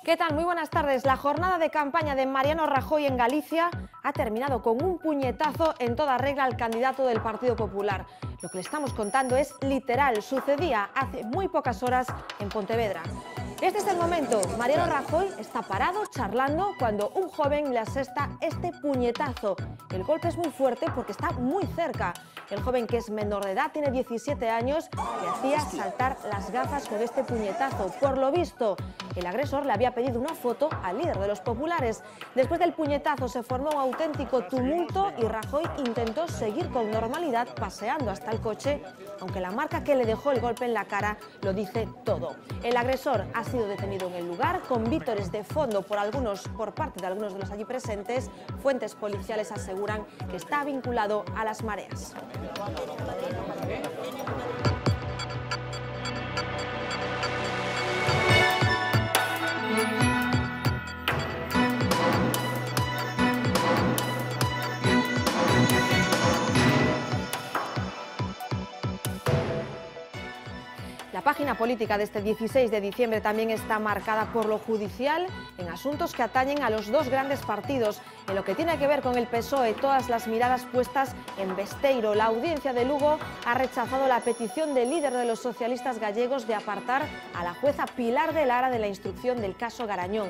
¿Qué tal? Muy buenas tardes. La jornada de campaña de Mariano Rajoy en Galicia ha terminado con un puñetazo en toda regla al candidato del Partido Popular. Lo que le estamos contando es literal, sucedía hace muy pocas horas en Pontevedra. Este es el momento. Mariano Rajoy está parado, charlando, cuando un joven le asesta este puñetazo. El golpe es muy fuerte porque está muy cerca. El joven, que es menor de edad, tiene 17 años, le hacía saltar las gafas con este puñetazo. Por lo visto, el agresor le había pedido una foto al líder de los populares. Después del puñetazo se formó un auténtico tumulto y Rajoy intentó seguir con normalidad paseando hasta el coche, aunque la marca que le dejó el golpe en la cara lo dice todo. El agresor ha sido detenido en el lugar con vítores de fondo por parte de algunos de los allí presentes. Fuentes policiales aseguran que está vinculado a las mareas. La página política de este 16 de diciembre también está marcada por lo judicial en asuntos que atañen a los dos grandes partidos. En lo que tiene que ver con el PSOE, todas las miradas puestas en Besteiro. La audiencia de Lugo ha rechazado la petición del líder de los socialistas gallegos de apartar a la jueza Pilar de Lara de la instrucción del caso Garañón.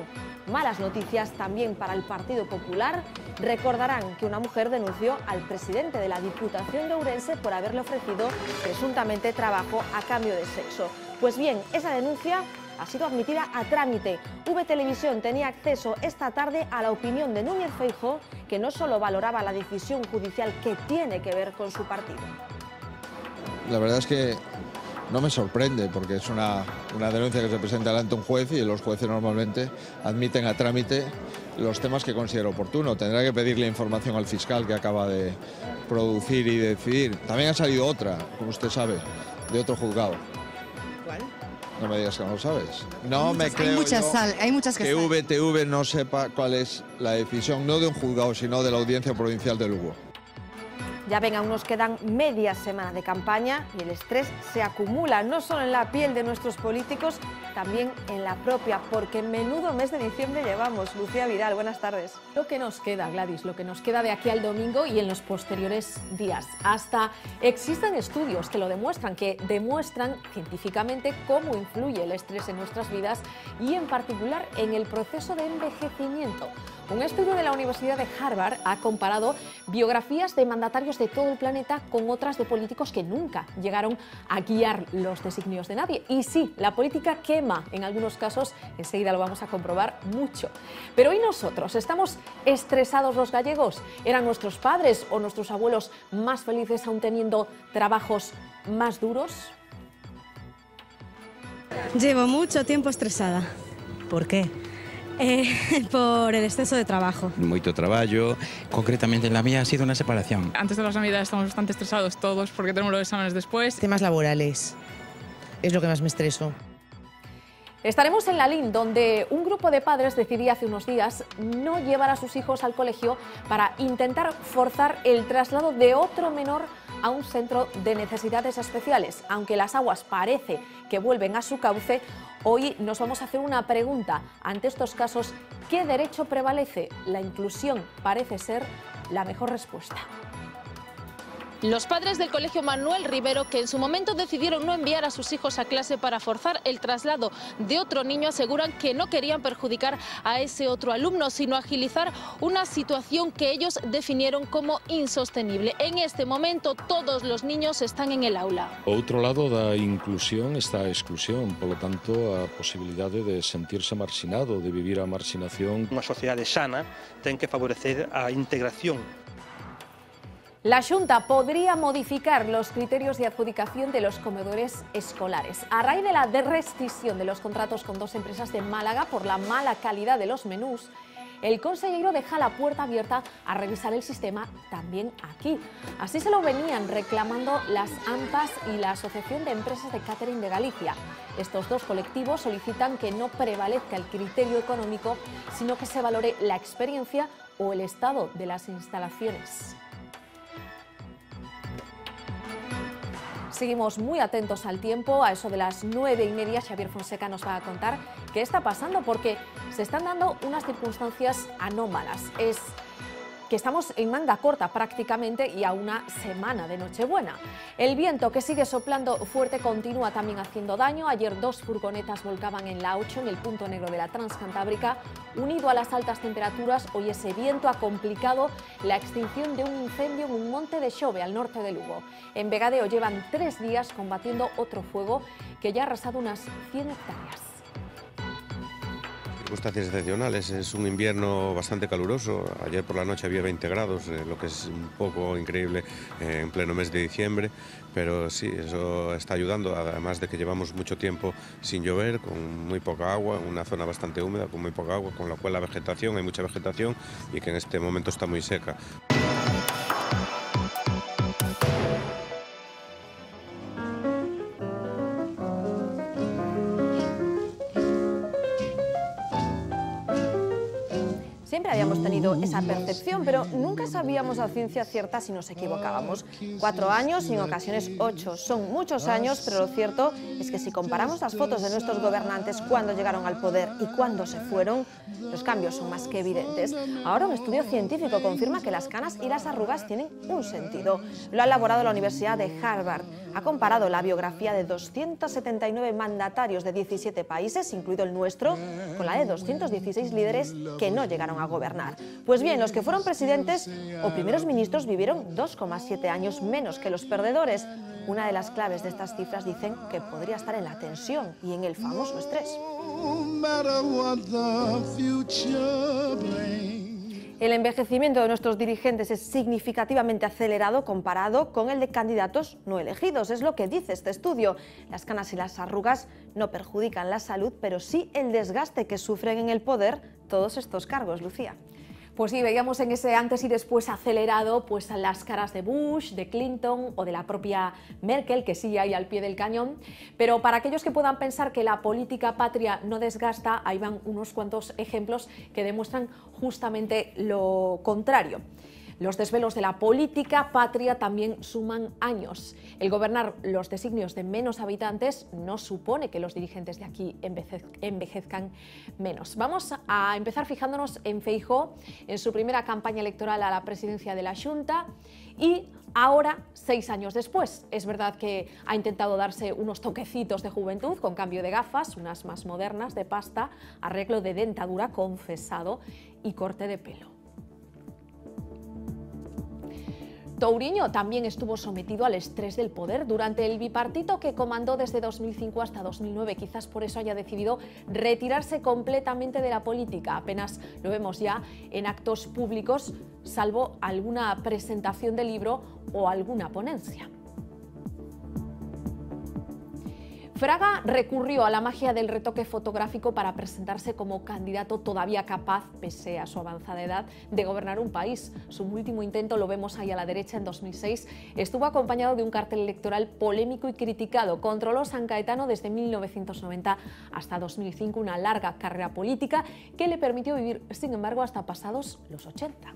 Malas noticias también para el Partido Popular. Recordarán que una mujer denunció al presidente de la Diputación de Ourense por haberle ofrecido presuntamente trabajo a cambio de sexo. Pues bien, esa denuncia ha sido admitida a trámite. VTelevisión tenía acceso esta tarde a la opinión de Núñez Feijóo, que no solo valoraba la decisión judicial que tiene que ver con su partido. La verdad es que no me sorprende, porque es una denuncia que se presenta delante de un juez y los jueces normalmente admiten a trámite los temas que considera oportuno. Tendrá que pedirle información al fiscal que acaba de producir y decidir. También ha salido otra, como usted sabe, de otro juzgado. ¿Cuál? No me digas que no lo sabes. No me creo hay muchas que VTV no sepa cuál es la decisión, no de un juzgado, sino de la Audiencia Provincial de Lugo. Ya ven, aún nos quedan media semana de campaña y el estrés se acumula no solo en la piel de nuestros políticos, también en la propia, porque menudo mes de diciembre llevamos. Lucía Vidal, buenas tardes. Lo que nos queda, Gladys, lo que nos queda de aquí al domingo y en los posteriores días. Hasta existen estudios que lo demuestran, que demuestran científicamente cómo influye el estrés en nuestras vidas y en particular en el proceso de envejecimiento. Un estudio de la Universidad de Harvard ha comparado biografías de mandatarios de todo el planeta con otras de políticos que nunca llegaron a guiar los designios de nadie. Y sí, la política quema en algunos casos, enseguida lo vamos a comprobar mucho. Pero ¿y nosotros? ¿Estamos estresados los gallegos? ¿Eran nuestros padres o nuestros abuelos más felices aún teniendo trabajos más duros? Llevo mucho tiempo estresada. Por qué? Por el exceso de trabajo. Moito traballo, concretamente en la mía ha sido una separación. Antes de las Navidades estamos bastante estresados todos porque tenemos los exámenes después. Temas laborales, es lo que más me estreso. Estaremos en Lalín, donde un grupo de padres decidía hace unos días no llevar a sus hijos al colegio para intentar forzar el traslado de otro menor a un centro de necesidades especiales. Aunque las aguas parece que vuelven a su cauce, hoy nos vamos a hacer una pregunta. Ante estos casos, ¿qué derecho prevalece? La inclusión parece ser la mejor respuesta. Los padres del Colegio Manuel Rivero, que en su momento decidieron no enviar a sus hijos a clase para forzar el traslado de otro niño, aseguran que no querían perjudicar a ese otro alumno, sino agilizar una situación que ellos definieron como insostenible. En este momento todos los niños están en el aula. O outro lado da inclusión está a exclusión, polo tanto a posibilidade de sentirse marxinado, de vivir a marxinación. Unha sociedade sana ten que favorecer a integración. La Xunta podría modificar los criterios de adjudicación de los comedores escolares. A raíz de la rescisión de los contratos con dos empresas de Málaga por la mala calidad de los menús, el consejero deja la puerta abierta a revisar el sistema también aquí. Así se lo venían reclamando las AMPAs y la Asociación de Empresas de Catering de Galicia. Estos dos colectivos solicitan que no prevalezca el criterio económico, sino que se valore la experiencia o el estado de las instalaciones. Seguimos muy atentos al tiempo. A eso de las 9:30, Xavier Fonseca nos va a contar qué está pasando, porque se están dando unas circunstancias anómalas. Es que estamos en manga corta prácticamente y a una semana de Nochebuena. El viento, que sigue soplando fuerte, continúa también haciendo daño. Ayer 2 furgonetas volcaban en la 8, en el punto negro de la Transcantábrica. Unido a las altas temperaturas, hoy ese viento ha complicado la extinción de un incendio en un monte de Xove, al norte de Lugo. En Vegadeo llevan 3 días combatiendo otro fuego que ya ha arrasado unas 100 hectáreas. Circunstancias excepcionales, es un invierno bastante caluroso. Ayer por la noche había 20 grados, lo que es un poco increíble en pleno mes de diciembre, pero sí, eso está ayudando, además de que llevamos mucho tiempo sin llover, con muy poca agua, una zona bastante húmeda, con muy poca agua, con lo cual la vegetación, hay mucha vegetación y que en este momento está muy seca. Siempre habíamos tenido esa percepción, pero nunca sabíamos a ciencia cierta si nos equivocábamos. 4 años y en ocasiones 8. Son muchos años, pero lo cierto es que si comparamos las fotos de nuestros gobernantes cuando llegaron al poder y cuando se fueron, los cambios son más que evidentes. Ahora un estudio científico confirma que las canas y las arrugas tienen un sentido. Lo ha elaborado la Universidad de Harvard. Ha comparado la biografía de 279 mandatarios de 17 países, incluido el nuestro, con la de 216 líderes que no llegaron a gobernar. Pues bien, los que fueron presidentes o primeros ministros vivieron 2,7 años menos que los perdedores. Una de las claves de estas cifras dicen que podría estar en la tensión y en el famoso estrés. El envejecimiento de nuestros dirigentes es significativamente acelerado comparado con el de candidatos no elegidos. Es lo que dice este estudio. Las canas y las arrugas no perjudican la salud, pero sí el desgaste que sufren en el poder todos estos cargos, Lucía. Pues sí, veíamos en ese antes y después acelerado pues las caras de Bush, de Clinton o de la propia Merkel, que sigue ahí al pie del cañón. Pero para aquellos que puedan pensar que la política patria no desgasta, ahí van unos cuantos ejemplos que demuestran justamente lo contrario. Los desvelos de la política patria también suman años. El gobernar los designios de menos habitantes no supone que los dirigentes de aquí envejezcan menos. Vamos a empezar fijándonos en Feijóo, en su primera campaña electoral a la presidencia de la Xunta y ahora, 6 años después. Es verdad que ha intentado darse unos toquecitos de juventud con cambio de gafas, unas más modernas, de pasta, arreglo de dentadura confesado y corte de pelo. Touriño también estuvo sometido al estrés del poder durante el bipartito que comandó desde 2005 hasta 2009. Quizás por eso haya decidido retirarse completamente de la política. Apenas lo vemos ya en actos públicos, salvo alguna presentación de libro o alguna ponencia. Fraga recurrió a la magia del retoque fotográfico para presentarse como candidato todavía capaz, pese a su avanzada edad, de gobernar un país. Su último intento, lo vemos ahí a la derecha, en 2006, estuvo acompañado de un cartel electoral polémico y criticado. Controló San Caetano desde 1990 hasta 2005, una larga carrera política que le permitió vivir, sin embargo, hasta pasados los 80.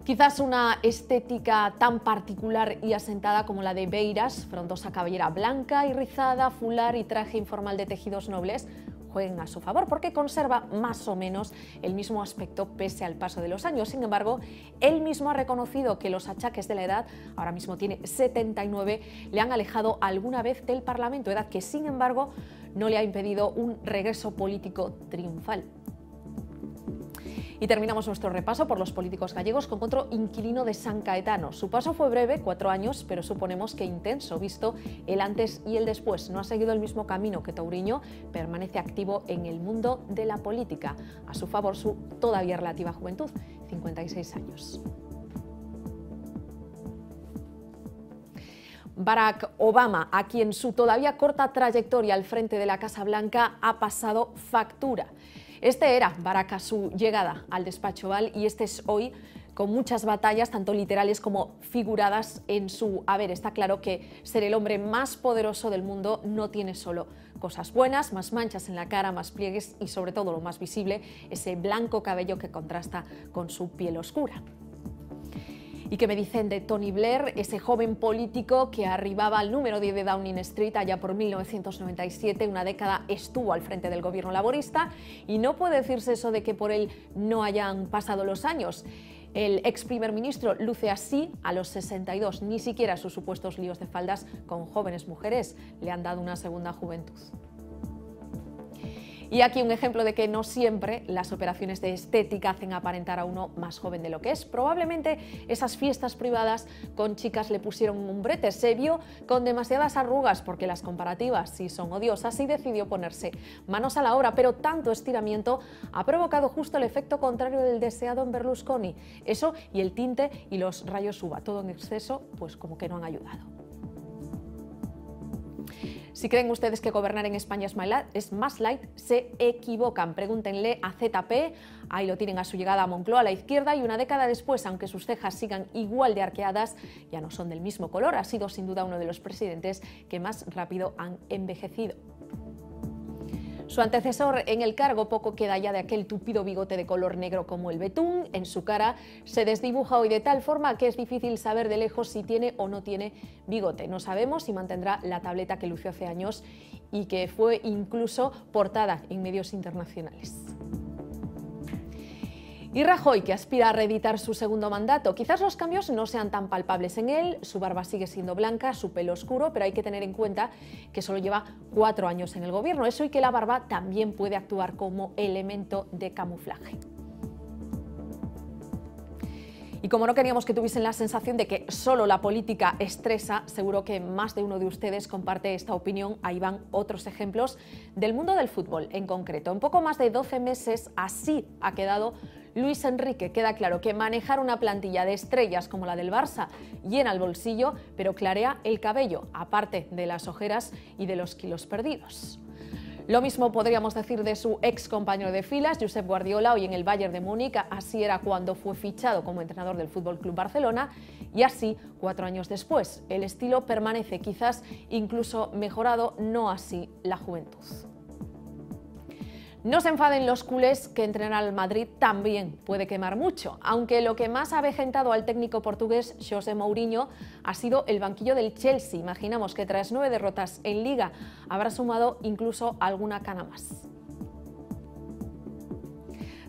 Quizás una estética tan particular y asentada como la de Beiras, frondosa cabellera blanca y rizada, fular y traje informal de tejidos nobles, jueguen a su favor porque conserva más o menos el mismo aspecto pese al paso de los años. Sin embargo, él mismo ha reconocido que los achaques de la edad, ahora mismo tiene 79, le han alejado alguna vez del Parlamento, edad que sin embargo no le ha impedido un regreso político triunfal. Y terminamos nuestro repaso por los políticos gallegos con otro inquilino de San Caetano. Su paso fue breve, 4 años, pero suponemos que intenso, visto el antes y el después. No ha seguido el mismo camino que Touriño, permanece activo en el mundo de la política. A su favor su todavía relativa juventud, 56 años. Barack Obama, a quien su todavía corta trayectoria al frente de la Casa Blanca ha pasado factura. Este era Barack a su llegada al despacho Oval y este es hoy, con muchas batallas, tanto literales como figuradas en su haber. Está claro que ser el hombre más poderoso del mundo no tiene solo cosas buenas, más manchas en la cara, más pliegues y sobre todo lo más visible, ese blanco cabello que contrasta con su piel oscura. ¿Y qué me dicen de Tony Blair, ese joven político que arribaba al número 10 de Downing Street allá por 1997? Una década estuvo al frente del gobierno laborista y no puede decirse eso de que por él no hayan pasado los años. El ex primer ministro luce así a los 62, ni siquiera sus supuestos líos de faldas con jóvenes mujeres le han dado una segunda juventud. Y aquí un ejemplo de que no siempre las operaciones de estética hacen aparentar a uno más joven de lo que es. Probablemente esas fiestas privadas con chicas le pusieron un brete. Se vio con demasiadas arrugas porque las comparativas sí son odiosas y decidió ponerse manos a la obra, pero tanto estiramiento ha provocado justo el efecto contrario del deseado en Berlusconi. Eso y el tinte y los rayos UVA, todo en exceso, pues como que no han ayudado. Si creen ustedes que gobernar en España es más light, se equivocan. Pregúntenle a ZP, ahí lo tienen a su llegada a Moncloa a la izquierda y una década después, aunque sus cejas sigan igual de arqueadas, ya no son del mismo color. Ha sido sin duda uno de los presidentes que más rápido han envejecido. Su antecesor en el cargo poco queda ya de aquel tupido bigote de color negro como el betún. En su cara se desdibuja hoy de tal forma que es difícil saber de lejos si tiene o no tiene bigote. No sabemos si mantendrá la tableta que lució hace años y que fue incluso portada en medios internacionales. Y Rajoy, que aspira a reeditar su segundo mandato. Quizás los cambios no sean tan palpables en él, su barba sigue siendo blanca, su pelo oscuro, pero hay que tener en cuenta que solo lleva 4 años en el gobierno. Eso y que la barba también puede actuar como elemento de camuflaje. Y como no queríamos que tuviesen la sensación de que solo la política estresa, seguro que más de uno de ustedes comparte esta opinión. Ahí van otros ejemplos del mundo del fútbol en concreto. En poco más de 12 meses así ha quedado Luis Enrique. Queda claro que manejar una plantilla de estrellas como la del Barça llena el bolsillo, pero clarea el cabello, aparte de las ojeras y de los kilos perdidos. Lo mismo podríamos decir de su ex compañero de filas, Josep Guardiola, hoy en el Bayern de Múnich. Así era cuando fue fichado como entrenador del FC Barcelona y así 4 años después. El estilo permanece, quizás incluso mejorado, no así la juventud. No se enfaden los culés, que entrenar al Madrid también puede quemar mucho, aunque lo que más ha avejentado al técnico portugués José Mourinho ha sido el banquillo del Chelsea. Imaginamos que tras 9 derrotas en Liga habrá sumado incluso alguna cana más.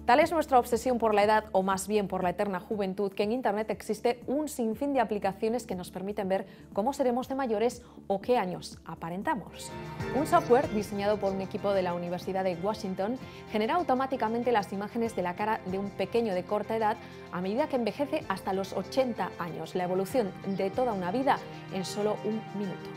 Tal es nuestra obsesión por la edad, o más bien por la eterna juventud, que en Internet existe un sinfín de aplicaciones que nos permiten ver cómo seremos de mayores o qué años aparentamos. Un software diseñado por un equipo de la Universidad de Washington genera automáticamente las imágenes de la cara de un pequeño de corta edad a medida que envejece hasta los 80 años. La evolución de toda una vida en solo un minuto.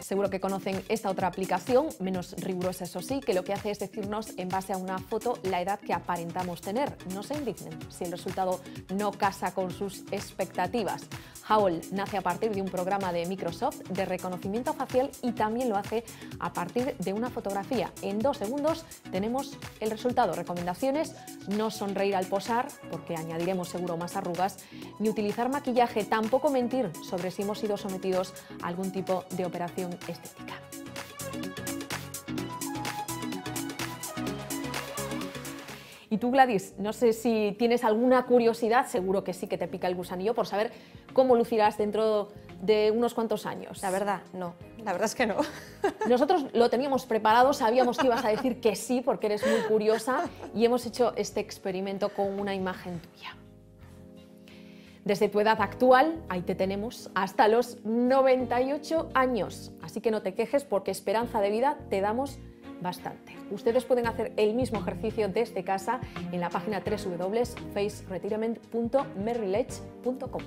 Seguro que conocen esta otra aplicación, menos rigurosa eso sí, que lo que hace es decirnos en base a una foto la edad que aparentamos tener. No se indignen si el resultado no casa con sus expectativas. Howl nace a partir de un programa de Microsoft de reconocimiento facial y también lo hace a partir de una fotografía. En 2 segundos tenemos el resultado. Recomendaciones: no sonreír al posar, porque añadiremos seguro más arrugas, ni utilizar maquillaje, tampoco mentir sobre si hemos sido sometidos a algún tipo de operación estética. Y tú, Gladys, no sé si tienes alguna curiosidad, seguro que sí, que te pica el gusanillo por saber cómo lucirás dentro de unos cuantos años. La verdad, no. La verdad es que no. Nosotros lo teníamos preparado, sabíamos que ibas a decir que sí, porque eres muy curiosa, y hemos hecho este experimento con una imagen tuya. Desde tu edad actual, ahí te tenemos, hasta los 98 años. Así que no te quejes, porque esperanza de vida te damos bastante. Ustedes pueden hacer el mismo ejercicio desde casa en la página www.faceretirement.merriledge.com.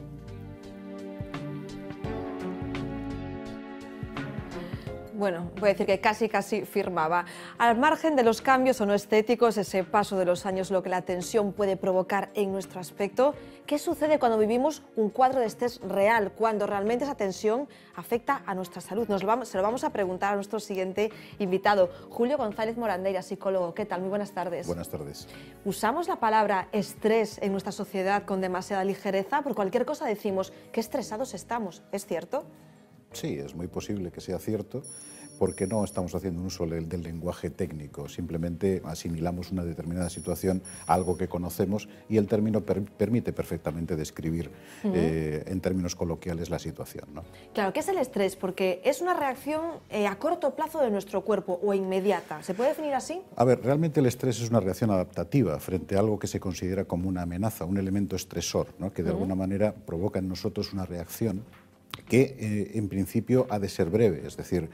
Bueno, voy a decir que casi firmaba. Al margen de los cambios o no estéticos, ese paso de los años, lo que la tensión puede provocar en nuestro aspecto, ¿qué sucede cuando vivimos un cuadro de estrés real, cuando realmente esa tensión afecta a nuestra salud? Se lo vamos a preguntar a nuestro siguiente invitado, Julio González Morandeira, psicólogo. ¿Qué tal? Muy buenas tardes. Buenas tardes. ¿Usamos la palabra estrés en nuestra sociedad con demasiada ligereza? Por cualquier cosa decimos qué estresados estamos, ¿es cierto? Sí, es muy posible que sea cierto, porque no estamos haciendo un uso del lenguaje técnico, simplemente asimilamos una determinada situación a algo que conocemos y el término permite perfectamente describir en términos coloquiales la situación, ¿no? Claro, ¿qué es el estrés? Porque es una reacción a corto plazo de nuestro cuerpo o inmediata. ¿Se puede definir así? A ver, realmente el estrés es una reacción adaptativa frente a algo que se considera como una amenaza, un elemento estresor, ¿no? Que de alguna manera provoca en nosotros una reacción que en principio ha de ser breve, es decir,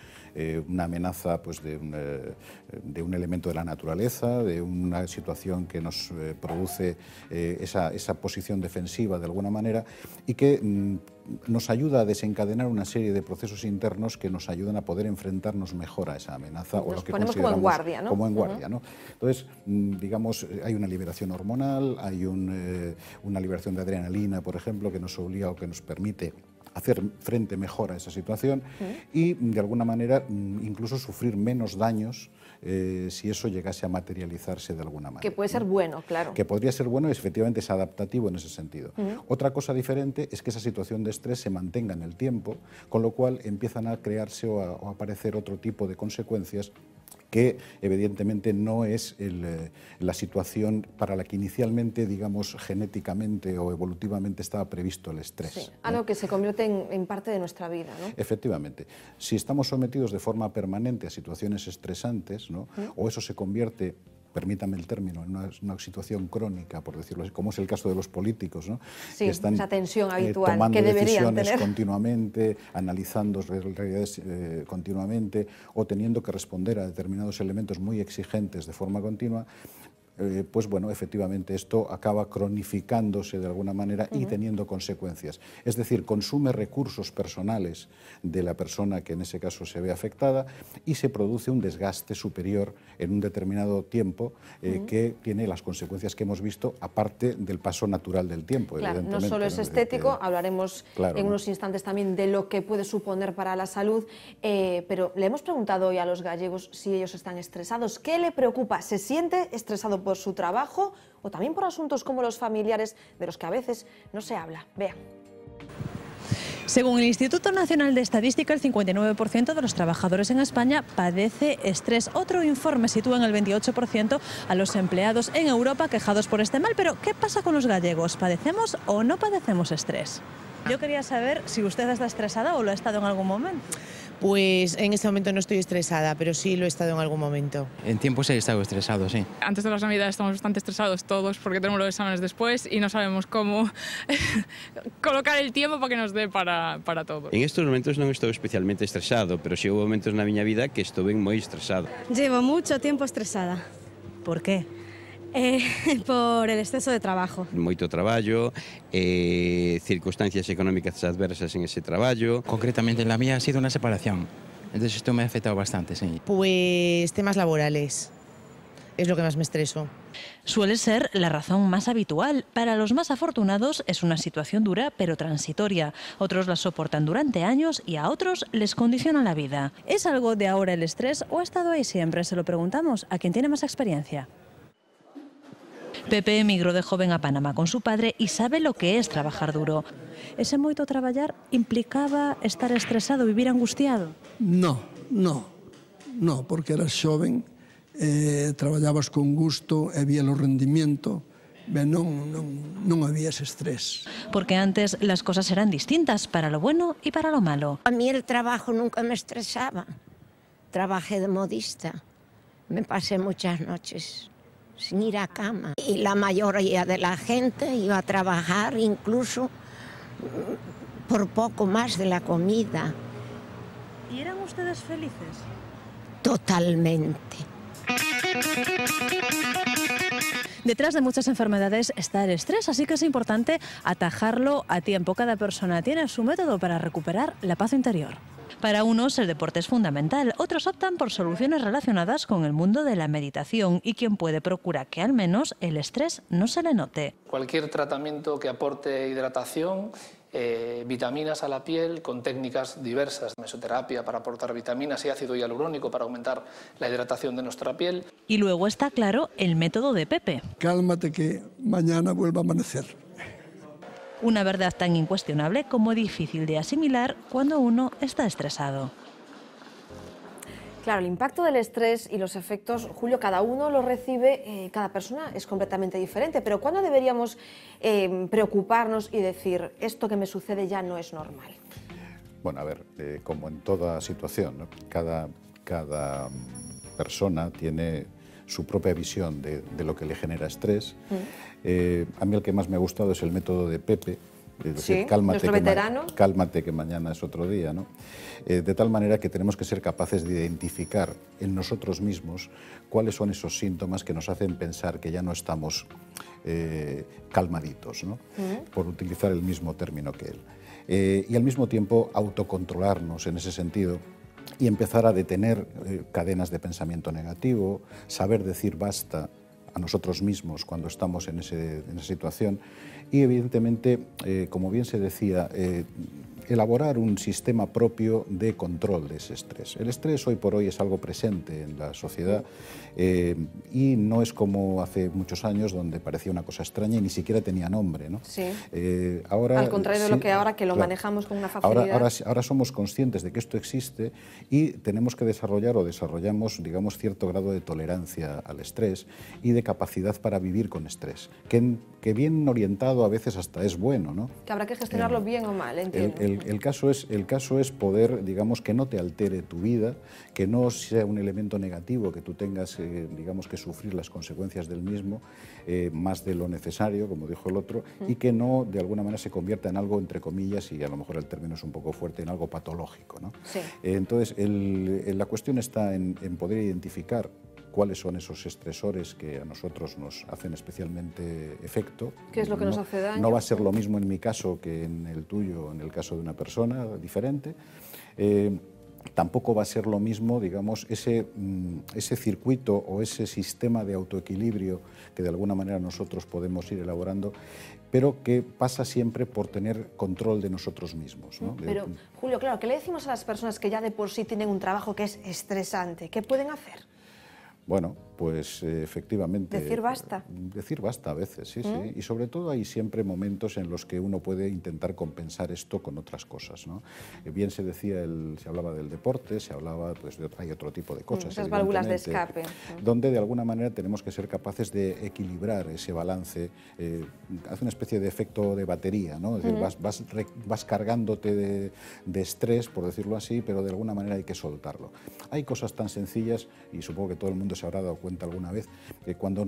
una amenaza pues, de un elemento de la naturaleza, de una situación que nos produce esa posición defensiva de alguna manera y que nos ayuda a desencadenar una serie de procesos internos que nos ayudan a poder enfrentarnos mejor a esa amenaza. Nos o lo que ponemos consideramos como en guardia, ¿no? Como en guardia, ¿no? Entonces, digamos, hay una liberación hormonal, hay una liberación de adrenalina, por ejemplo, que nos obliga o que nos permite hacer frente mejor a esa situación y, de alguna manera, incluso sufrir menos daños si eso llegase a materializarse de alguna manera. Que puede ser bueno, claro. Que podría ser bueno y efectivamente es adaptativo en ese sentido. Otra cosa diferente es que esa situación de estrés se mantenga en el tiempo, con lo cual empiezan a crearse o a aparecer otro tipo de consecuencias que evidentemente no es la situación para la que inicialmente, digamos, genéticamente o evolutivamente estaba previsto el estrés. Sí, algo que se convierte en parte de nuestra vida, ¿no? Efectivamente. Si estamos sometidos de forma permanente a situaciones estresantes, ¿no? O eso se convierte, permítame el término, en una situación crónica, por decirlo así, como es el caso de los políticos, ¿no? Sí, que están esa tensión habitual tomando que deberían decisiones tener continuamente, analizando realidades continuamente o teniendo que responder a determinados elementos muy exigentes de forma continua. Pues bueno, efectivamente esto acaba cronificándose de alguna manera y teniendo consecuencias. Es decir, consume recursos personales de la persona que en ese caso se ve afectada y se produce un desgaste superior en un determinado tiempo que tiene las consecuencias que hemos visto, aparte del paso natural del tiempo. Claro, no evidentemente, solo es estético, hablaremos en unos instantes también de lo que puede suponer para la salud, pero le hemos preguntado hoy a los gallegos si ellos están estresados. ¿Qué le preocupa? ¿Se siente estresado por su trabajo o también por asuntos como los familiares de los que a veces no se habla? Vean. Según el Instituto Nacional de Estadística, el 59% de los trabajadores en España padece estrés. Otro informe sitúa en el 28% a los empleados en Europa quejados por este mal. Pero, ¿qué pasa con los gallegos? ¿Padecemos o no padecemos estrés? Yo quería saber si usted está estresada o lo ha estado en algún momento. Pues en este momento no estoy estresada, pero sí lo he estado en algún momento. En tiempos he estado estresado, sí. Antes de las Navidades estamos bastante estresados todos porque tenemos los exámenes después y no sabemos cómo colocar el tiempo para que nos dé para todo. En estos momentos non estou especialmente estresado, pero si houve momentos na miña vida que estuve moi estresado. Llevo mucho tiempo estresada. ¿Por qué? Por el exceso de trabajo. Moito traballo, circunstancias económicas adversas en ese traballo. Concretamente en la mía ha sido una separación. Entonces esto me ha afectado bastante, sí. Pues temas laborales. Es lo que más me estreso. Suele ser la razón más habitual. Para los más afortunados es una situación dura pero transitoria. Otros la soportan durante años y a otros les condiciona la vida. ¿Es algo de ahora el estrés o ha estado ahí siempre? Se lo preguntamos a quien tiene más experiencia. Pepe emigró de joven a Panamá con su padre y sabe lo que es trabajar duro. ¿Ese moito traballar implicaba estar estresado, vivir angustiado? No, porque eras xoven, traballabas con gusto, había o rendimiento, non había ese estrés. Porque antes las cosas eran distintas, para lo bueno y para lo malo. A mí el trabajo nunca me estresaba. Trabajé de modista, me pasé muchas noches sin ir a cama. Y la mayoría de la gente iba a trabajar incluso por poco más de la comida. ¿Y eran ustedes felices? Totalmente. Detrás de muchas enfermedades está el estrés, así que es importante atajarlo a tiempo. Cada persona tiene su método para recuperar la paz interior. Para unos el deporte es fundamental, otros optan por soluciones relacionadas con el mundo de la meditación y quien puede procura que al menos el estrés no se le note. Cualquier tratamiento que aporte hidratación, vitaminas a la piel con técnicas diversas, mesoterapia para aportar vitaminas y ácido hialurónico para aumentar la hidratación de nuestra piel. Y luego está claro el método de Pepe. Cálmate que mañana vuelva a amanecer. Una verdad tan incuestionable como difícil de asimilar cuando uno está estresado. Claro, el impacto del estrés y los efectos, Julio, cada uno lo recibe, cada persona es completamente diferente, pero ¿cuándo deberíamos preocuparnos y decir, esto que me sucede ya no es normal? Bueno, a ver, como en toda situación, ¿no? Cada persona tiene su propia visión de lo que le genera estrés. A mí el que más me ha gustado es el método de Pepe, es decir, Sí, nuestro veterano. Cálmate que mañana es otro día, ¿no? De tal manera que tenemos que ser capaces de identificar en nosotros mismos cuáles son esos síntomas que nos hacen pensar que ya no estamos calmaditos, ¿no? Por utilizar el mismo término que él. Y al mismo tiempo autocontrolarnos en ese sentido y empezar a detener cadenas de pensamiento negativo, saber decir basta a nosotros mismos cuando estamos en esa situación y, evidentemente, como bien se decía, elaborar un sistema propio de control de ese estrés. El estrés hoy por hoy es algo presente en la sociedad y no es como hace muchos años donde parecía una cosa extraña y ni siquiera tenía nombre, ¿no? Sí. Ahora, al contrario de lo que ahora, que lo claro, manejamos con una facilidad. Ahora somos conscientes de que esto existe y tenemos que desarrollar o desarrollamos, digamos, cierto grado de tolerancia al estrés y de capacidad para vivir con estrés, que bien orientado a veces hasta es bueno, ¿no? Que habrá que gestionarlo bien o mal, entiendo. El caso es poder, digamos, que no te altere tu vida, que no sea un elemento negativo, que tú tengas, digamos, que sufrir las consecuencias del mismo, más de lo necesario, como dijo el otro, y que no, de alguna manera, se convierta en algo, entre comillas, y a lo mejor el término es un poco fuerte, en algo patológico, ¿no? Sí. Entonces, la cuestión está en poder identificar cuáles son esos estresores que a nosotros nos hacen especialmente efecto. ¿Qué es lo que nos hace daño? No va a ser lo mismo en mi caso que en el tuyo, en el caso de una persona diferente. Tampoco va a ser lo mismo, digamos, ese circuito o ese sistema de autoequilibrio que de alguna manera nosotros podemos ir elaborando, pero que pasa siempre por tener control de nosotros mismos, ¿no? Pero, Julio, claro, ¿qué le decimos a las personas que ya de por sí tienen un trabajo que es estresante? ¿Qué pueden hacer? Bueno, pues efectivamente... ¿Decir basta? Decir basta a veces, sí, sí. Y sobre todo hay siempre momentos en los que uno puede intentar compensar esto con otras cosas, ¿no? Bien se decía, se hablaba del deporte, se hablaba, pues hay otro tipo de cosas. Esas válvulas de escape. Donde de alguna manera tenemos que ser capaces de equilibrar ese balance. Hace una especie de efecto de batería, ¿no? Es decir, vas cargándote de estrés, por decirlo así, pero de alguna manera hay que soltarlo. Hay cosas tan sencillas, y supongo que todo el mundo se habrá dado cuenta alguna vez, que cuando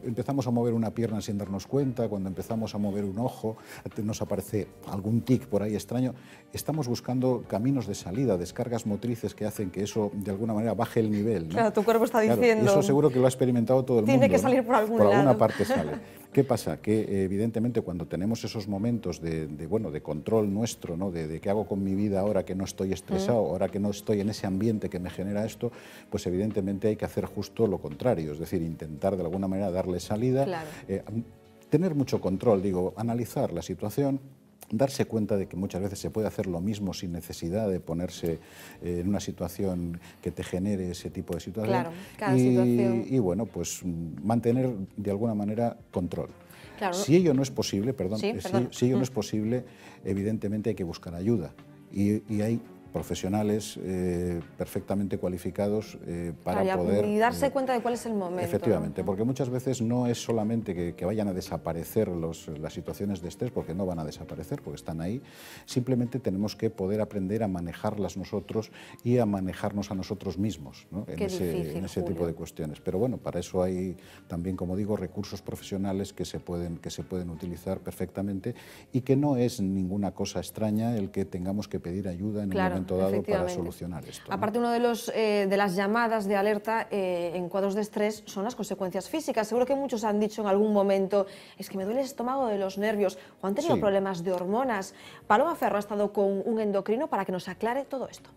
empezamos a mover una pierna sin darnos cuenta, cuando empezamos a mover un ojo, nos aparece algún tic por ahí extraño, estamos buscando caminos de salida, descargas motrices que hacen que eso de alguna manera baje el nivel, ¿no? Claro, tu cuerpo está diciendo... Claro, y eso seguro que lo ha experimentado todo el mundo. Tiene que salir por algún lado. Por alguna parte sale. ¿Qué pasa? Que evidentemente cuando tenemos esos momentos de control nuestro, ¿no? De qué hago con mi vida ahora que no estoy estresado, ahora que no estoy en ese ambiente que me genera esto, pues evidentemente hay que hacer justo lo contrario, es decir, intentar de alguna manera darle salida, claro. Tener mucho control, analizar la situación, darse cuenta de que muchas veces se puede hacer lo mismo sin necesidad de ponerse en una situación que te genere ese tipo de situación. Claro, cada situación. Y bueno, pues mantener de alguna manera control. Claro. Si ello no es posible, si ello no es Mm. posible, evidentemente hay que buscar ayuda. Y hay profesionales perfectamente cualificados para poder... Y darse cuenta de cuál es el momento. Efectivamente, ¿no? porque muchas veces no es solamente que vayan a desaparecer las situaciones de estrés, porque no van a desaparecer, porque están ahí. Simplemente tenemos que poder aprender a manejarlas nosotros y a manejarnos a nosotros mismos, ¿no? en ese tipo de cuestiones. Pero bueno, para eso hay también, como digo, recursos profesionales que se pueden utilizar perfectamente y que no es ninguna cosa extraña el que tengamos que pedir ayuda en un momento dado para solucionar esto, ¿no? Aparte, uno de las llamadas de alerta en cuadros de estrés son las consecuencias físicas. Seguro que muchos han dicho en algún momento, es que me duele el estómago de los nervios, o han tenido problemas de hormonas. Paloma Ferro ha estado con un endocrino para que nos aclare todo esto.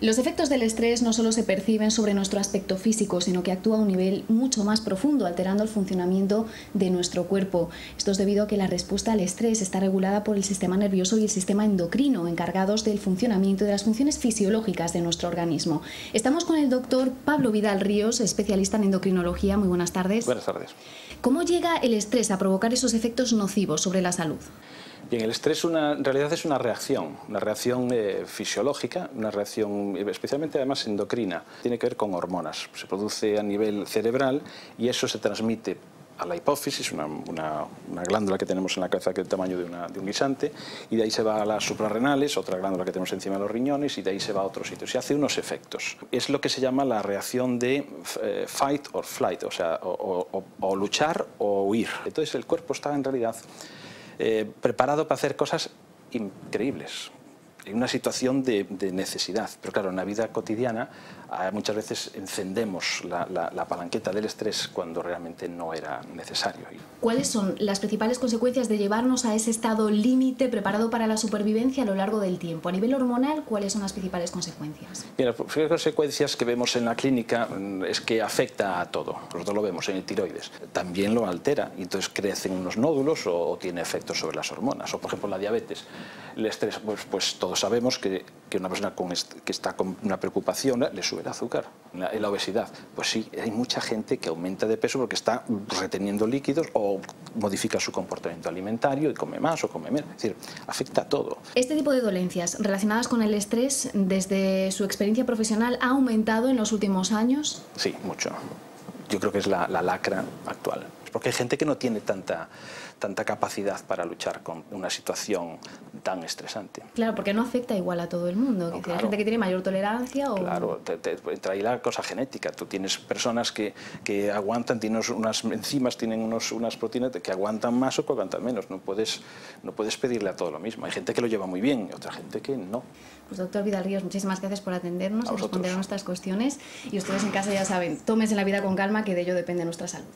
Los efectos del estrés no solo se perciben sobre nuestro aspecto físico, sino que actúa a un nivel mucho más profundo, alterando el funcionamiento de nuestro cuerpo. Esto es debido a que la respuesta al estrés está regulada por el sistema nervioso y el sistema endocrino, encargados del funcionamiento de las funciones fisiológicas de nuestro organismo. Estamos con el doctor Pablo Vidal Ríos, especialista en endocrinología. Muy buenas tardes. Buenas tardes. ¿Cómo llega el estrés a provocar esos efectos nocivos sobre la salud? Bien, el estrés en realidad es una reacción fisiológica, una reacción especialmente además endocrina. Tiene que ver con hormonas. Se produce a nivel cerebral y eso se transmite a la hipófisis, una glándula que tenemos en la cabeza que es del tamaño de un guisante, y de ahí se va a las suprarrenales, otra glándula que tenemos encima de los riñones, y de ahí se va a otros sitios. Y hace unos efectos. Es lo que se llama la reacción de fight or flight, o sea, o luchar o huir. Entonces el cuerpo está en realidad preparado para hacer cosas increíbles, en una situación de necesidad. Pero claro, en la vida cotidiana muchas veces encendemos la palanqueta del estrés cuando realmente no era necesario. ¿Cuáles son las principales consecuencias de llevarnos a ese estado límite preparado para la supervivencia a lo largo del tiempo? A nivel hormonal, ¿cuáles son las principales consecuencias? Bien, las principales consecuencias que vemos en la clínica es que afecta a todo. Nosotros lo vemos en el tiroides. También lo altera y entonces crecen unos nódulos o tiene efectos sobre las hormonas. O por ejemplo la diabetes. El estrés, pues todos sabemos que una persona que está con una preocupación le sube el azúcar. La obesidad, pues sí, hay mucha gente que aumenta de peso porque está reteniendo líquidos o modifica su comportamiento alimentario y come más o come menos. Es decir, afecta a todo. Este tipo de dolencias relacionadas con el estrés, desde su experiencia profesional, ¿ha aumentado en los últimos años? Sí, mucho. Yo creo que es la lacra actual. Porque hay gente que no tiene tanta capacidad para luchar con una situación tan estresante. Claro, porque no afecta igual a todo el mundo. No, claro. Hay gente que tiene mayor tolerancia o... Claro, entra ahí la cosa genética. Tú tienes personas que aguantan, tienen unas enzimas, tienen unas proteínas que aguantan más o que aguantan menos. No puedes pedirle a todo lo mismo. Hay gente que lo lleva muy bien y otra gente que no. Pues doctor Vidal Ríos, muchísimas gracias por atendernos y responder a nuestras cuestiones. Y ustedes en casa ya saben, tómense la vida con calma, que de ello depende nuestra salud.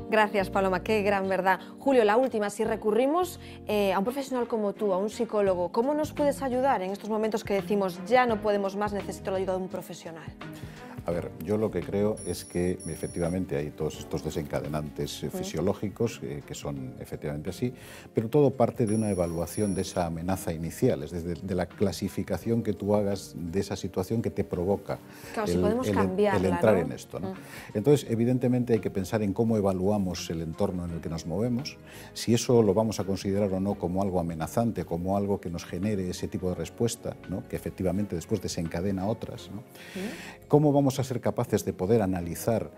Gracias, Paloma, qué gran verdad. Julio, la última, si recurrimos a un profesional como tú, a un psicólogo, ¿cómo nos puedes ayudar en estos momentos que decimos ya no podemos más, necesito la ayuda de un profesional? A ver, yo lo que creo es que efectivamente hay todos estos desencadenantes fisiológicos que son efectivamente así, pero todo parte de una evaluación de esa amenaza inicial, es decir, de la clasificación que tú hagas de esa situación que te provoca el entrar en esto, ¿no? Entonces, evidentemente hay que pensar en cómo evaluamos el entorno en el que nos movemos, si eso lo vamos a considerar o no como algo amenazante, como algo que nos genere ese tipo de respuesta, ¿no? Que efectivamente después desencadena otras, ¿no? ¿Cómo vamos a ser capaces de poder analizar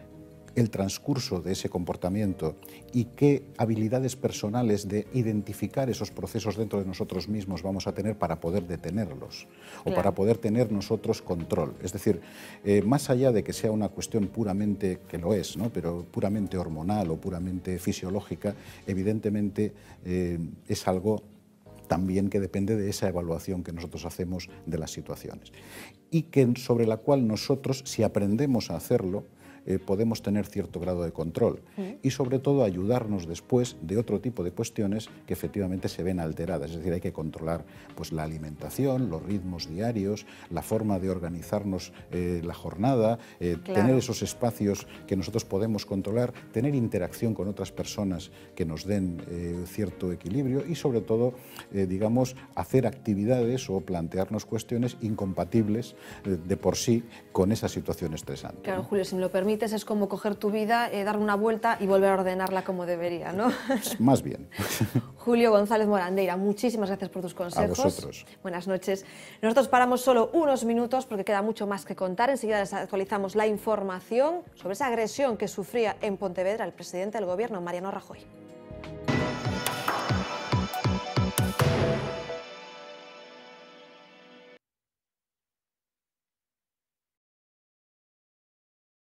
el transcurso de ese comportamiento y qué habilidades personales de identificar esos procesos dentro de nosotros mismos vamos a tener para poder detenerlos o para poder tener nosotros control? Es decir, más allá de que sea una cuestión puramente, que lo es, ¿no? Pero puramente hormonal o puramente fisiológica, evidentemente es algo también que depende de esa evaluación que nosotros hacemos de las situaciones y sobre la cual nosotros, si aprendemos a hacerlo, podemos tener cierto grado de control y sobre todo ayudarnos después de otro tipo de cuestiones que efectivamente se ven alteradas. Es decir, hay que controlar pues, la alimentación, los ritmos diarios, la forma de organizarnos la jornada, tener esos espacios que nosotros podemos controlar, tener interacción con otras personas que nos den cierto equilibrio y sobre todo, digamos, hacer actividades o plantearnos cuestiones incompatibles de por sí con esa situación estresante. Claro, Julio, si me lo permites, es como coger tu vida, darle una vuelta y volver a ordenarla como debería, ¿no? Más bien. Julio González Morandeira, muchísimas gracias por tus consejos. A vosotros. Buenas noches. Nosotros paramos solo unos minutos porque queda mucho más que contar. Enseguida les actualizamos la información sobre esa agresión que sufría en Pontevedra el presidente del Gobierno, Mariano Rajoy.